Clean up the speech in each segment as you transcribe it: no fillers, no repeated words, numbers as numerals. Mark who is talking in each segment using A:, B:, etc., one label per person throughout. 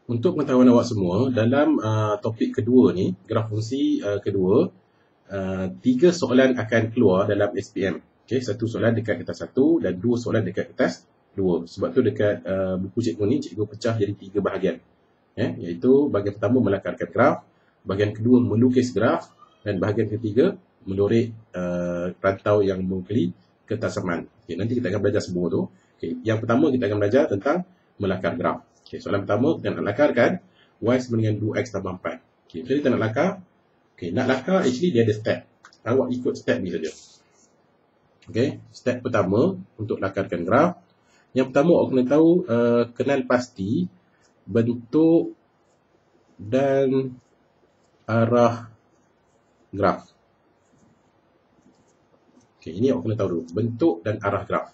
A: Untuk pengetahuan awak semua, dalam topik kedua ni, graf fungsi kedua, 3 soalan akan keluar dalam SPM. Okay, 1 soalan dekat kertas 1 dan 2 soalan dekat kertas 2. Sebab tu dekat buku cikgu ni, cikgu pecah jadi 3 bahagian. Iaitu bahagian pertama melakarkan graf, bahagian kedua melukis graf, dan bahagian ketiga melorek rantau yang mewakili ketasaman. Okay, nanti kita akan belajar semua tu. Okay, yang pertama kita akan belajar tentang melakar graf. Okay, soalan pertama kita nak lakarkan y sama dengan 2x tambah 4. Okay, jadi kita nak lakar. Okay, nak lakar actually dia ada step. Awak ikut step ni saja. Okay, step pertama untuk lakarkan graf. Yang pertama awak kena tahu kenal pasti bentuk dan arah graf. Okay, ini awak kena tahu dulu. Bentuk dan arah graf.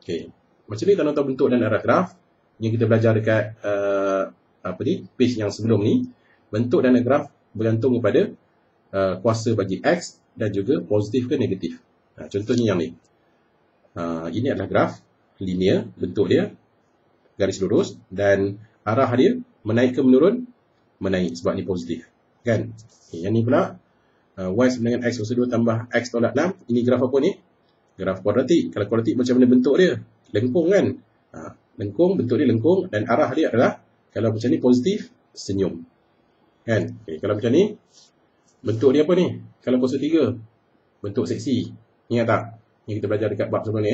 A: Okay, macam ni kalau tahu bentuk dan arah graf, yang kita belajar dekat page yang sebelum ni, bentuk dan graf bergantung kepada kuasa bagi X dan juga positif ke negatif. Contohnya yang ni. Ini adalah graf linear, bentuk dia garis lurus dan arah dia menaik ke menurun? Menaik sebab ni positif. Kan? Okay, yang ni pula y sama dengan x kuasa 2 tambah x tolak 6. Ini graf apa ni? Graf kuadratik. Kalau kuadratik macam mana bentuk dia? Lengkung kan? Lengkung, bentuk dia lengkung dan arah dia adalah, kalau macam ni positif, senyum. Kan? Okay, kalau macam ni, bentuk dia apa ni? Kalau kuasa 3, bentuk seksi. Ingat tak? Yang kita belajar dekat bab sebelum ni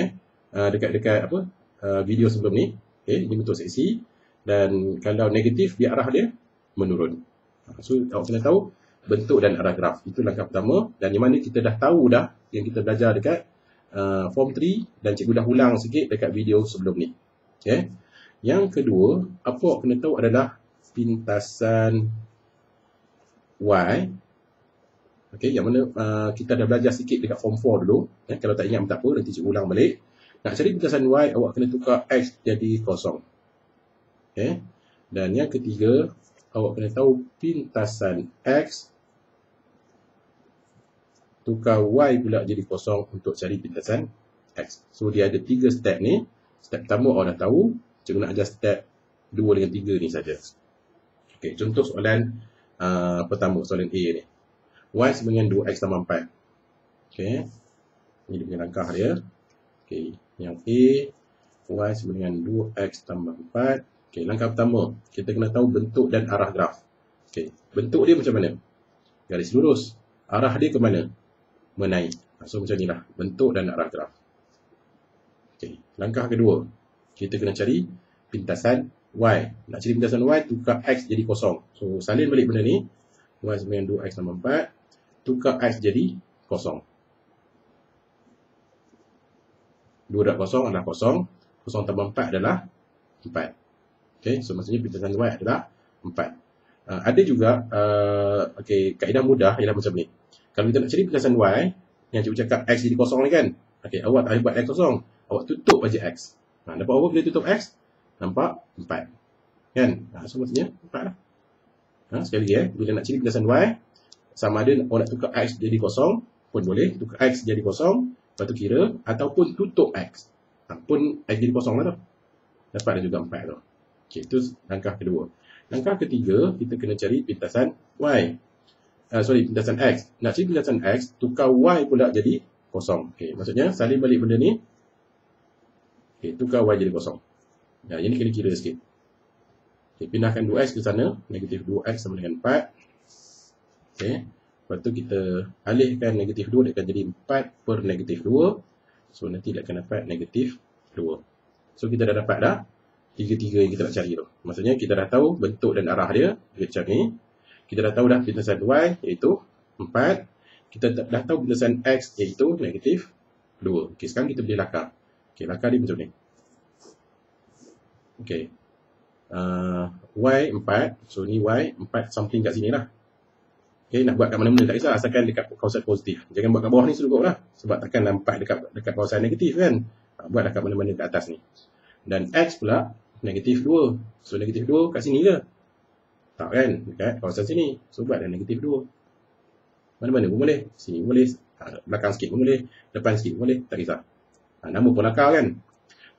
A: dekat video sebelum ni. Okay, ini bentuk seksi. Dan kalau negatif, dia arah dia menurun. So, awak kena tahu bentuk dan arah graf. Itu langkah pertama. Dan yang mana kita dah tahu dah, yang kita belajar dekat form 3 dan cikgu dah ulang sikit dekat video sebelum ni. Okay. Yang kedua, apa awak kena tahu adalah pintasan Y. Okay, yang mana kita dah belajar sikit dekat form 4 dulu. Kalau tak ingat tak apa, nanti cikgu ulang balik. Nak cari pintasan Y, awak kena tukar X jadi kosong. Okay. Dan yang ketiga, awak kena tahu pintasan X tukar Y pula jadi kosong untuk cari pintasan X. So, dia ada 3 step ni. Step pertama awak dah tahu. Cikgu nak ajar step 2 dengan 3 ni saja. Okay, contoh soalan pertama, soalan A ni. Y sama dengan 2x tambah 4. Okay. Ini dia punya langkah dia. Okay. Yang A, Y sama dengan 2x tambah 4. Okay, langkah pertama, kita kena tahu bentuk dan arah graf. Okay. Bentuk dia macam mana? Garis lurus. Arah dia ke mana? Menaik. So, macam inilah bentuk dan arah graf. Okay. Langkah kedua, kita kena cari pintasan Y. Nak cari pintasan Y, tukar X jadi kosong. So, salin balik benda ni. Y sama dengan 2x tambah 4. Tukar X jadi kosong. 2 darab kosong adalah kosong. Kosong tambah 4 adalah 4. Okay, so maksudnya pintasan Y adalah 4. Ada juga kaedah mudah ialah macam ni. Kalau kita nak cari pintasan Y, yang cikgu cakap X jadi kosong ni kan. Okay, awak tak buat X kosong. Awak tutup aja X. Nampak apa bila tutup X? Nampak 4. Kan? So maksudnya 4 lah. Sekali lagi bila nak cari pintasan Y, sama ada awak nak tukar X jadi kosong pun boleh. Tukar X jadi kosong, lepas tu kira, ataupun tutup X. Pun X jadi kosong lah tu. Dapat dah juga 4 tu. Okay, itu langkah kedua. Langkah ketiga, kita kena cari pintasan Y. Pintasan X. Nak cari pintasan X, tukar Y pula jadi kosong. Okay, maksudnya salin balik benda ni. Okay, tukar Y jadi kosong. Yang ni kena kira sikit. Okay, pindahkan 2x ke sana. Negatif 2x sama dengan 4. Okay. Lepas tu kita alihkan negatif 2. Dia akan jadi 4 per negatif 2. So, nanti dia akan dapat negatif 2. So, kita dah dapat dah 3-3 yang kita nak cari tu. Maksudnya, kita dah tahu bentuk dan arah dia. Macam ni. Kita dah tahu dah pintasan Y iaitu 4. Kita dah tahu pintasan X iaitu negatif 2. Okay, sekarang kita boleh lakar. Okay, lakar dia macam ni. Okay. Y 4. So, ni Y 4 something kat sini lah. Okay, nak buat kat mana-mana tak kisah. Asalkan dekat kawasan positif. Jangan buat kat bawah ni cukup lah. Sebab takkan nampak dekat kawasan negatif kan. Buatlah kat mana-mana kat atas ni. Dan X pula negatif 2. So, negatif 2 kat sini ke? Tak kan? Dekat kawasan sini. So, buat dah negatif 2. Mana-mana pun boleh. Sini pun boleh. Belakang sikit pun boleh. Depan sikit pun boleh. Tak kisah. Nama pun lakar kan?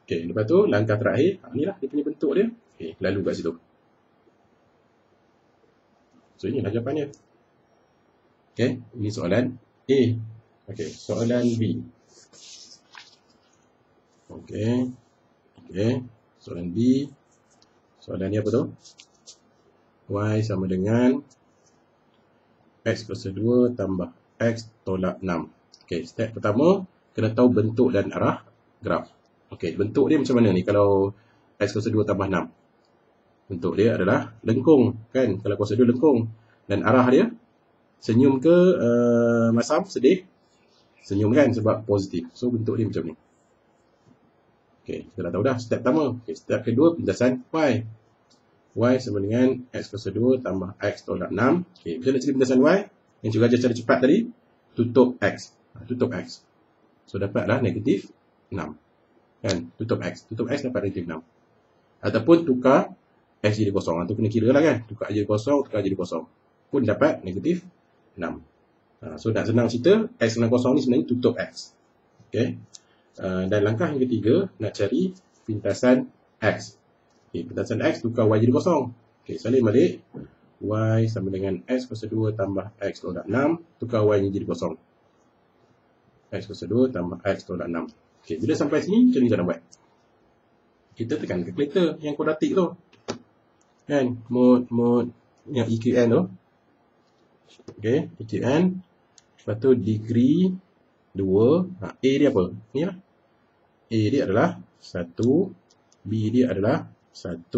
A: Okay, lepas tu langkah terakhir. Inilah dia punya bentuk dia. Okay, lalu kat situ. So, inilah jawapannya. Okey, ini soalan A. Okey, soalan B. Okey. Soalan B. Soalan ni apa tu? Y sama dengan X kuasa 2 tambah X tolak 6. Okey, step pertama, kena tahu bentuk dan arah graf. Okey, bentuk dia macam mana ni kalau X kuasa 2 tambah 6? Bentuk dia adalah lengkung, kan? Kalau kuasa 2 lengkung. Dan arah dia senyum ke masam, sedih? Senyum, kan? Sebab positif. So, bentuk dia macam ni. Okey, kita dah tahu dah step pertama. Okey, step kedua, pindasan Y. Y sama dengan X kuasa 2 tambah X tolak 6. Okey, bila nak cari pindasan Y, yang cikgu ajar cara cepat tadi, tutup X. Tutup X. So, dapatlah negatif 6. Kan? Tutup X. Tutup X dapat negatif 6. Ataupun tukar X jadi kosong. Itu kena kira lah, kan? Tukar jadi kosong, tukar jadi kosong. Pun dapat negatif 6. So, nak senang cerita, X dengan kosong ni sebenarnya tutup X. Okey. Dan langkah yang ketiga, nak cari pintasan X. Okay, pintasan X tukar Y jadi kosong. Okay, salin balik. Y sama dengan X kuasa 2 tambah X tolak 6. Tukar Y ni jadi kosong. X kuasa 2 tambah X tolak 6. Okay, bila sampai sini, macam ni cara buat. Kita tekan kalkulator yang kuadratik tu. Kan? Mod yang EQN tu. Okay, EQN. Lepas tu degree 2. A dia apa? Ni lah. A dia adalah 1. B dia adalah 1.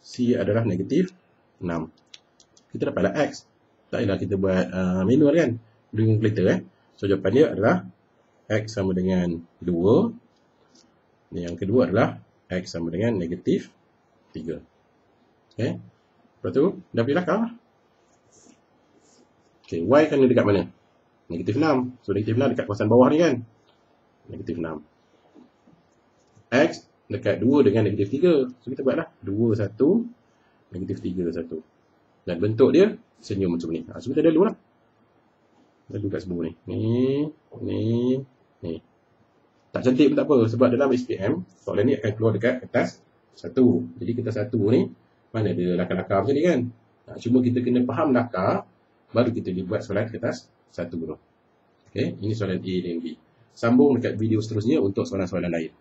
A: C adalah negatif 6. Kita dapatlah X. Tak payahlah kita buat manual, kan? Dengan kalkulator, So, jawapan dia adalah X sama dengan 2. Yang kedua adalah X sama dengan negatif 3. Okay. Lepas tu, dah pilih akar. Okay, Y kan dekat mana? Negatif 6. So, negatif 6 dekat kawasan bawah ni, kan? Negatif 6. X dekat 2 dengan negatif 3. So, kita buatlah 2, 1. Negatif 3, 1. Dan bentuk dia senyum macam ni. So, kita dah dulu lah. Kita dulu kat sebelah ni. Ni. Tak cantik pun tak apa. Sebab dalam SPM, soalan ni akan keluar dekat kertas 1. Jadi, kertas 1 ni, mana ada lakar-lakar macam ni, kan? Cuma kita kena faham lakar, baru kita dibuat soalan kertas 1 dulu. Okay, ini soalan A dan B. Sambung dekat video seterusnya untuk soalan-soalan lain.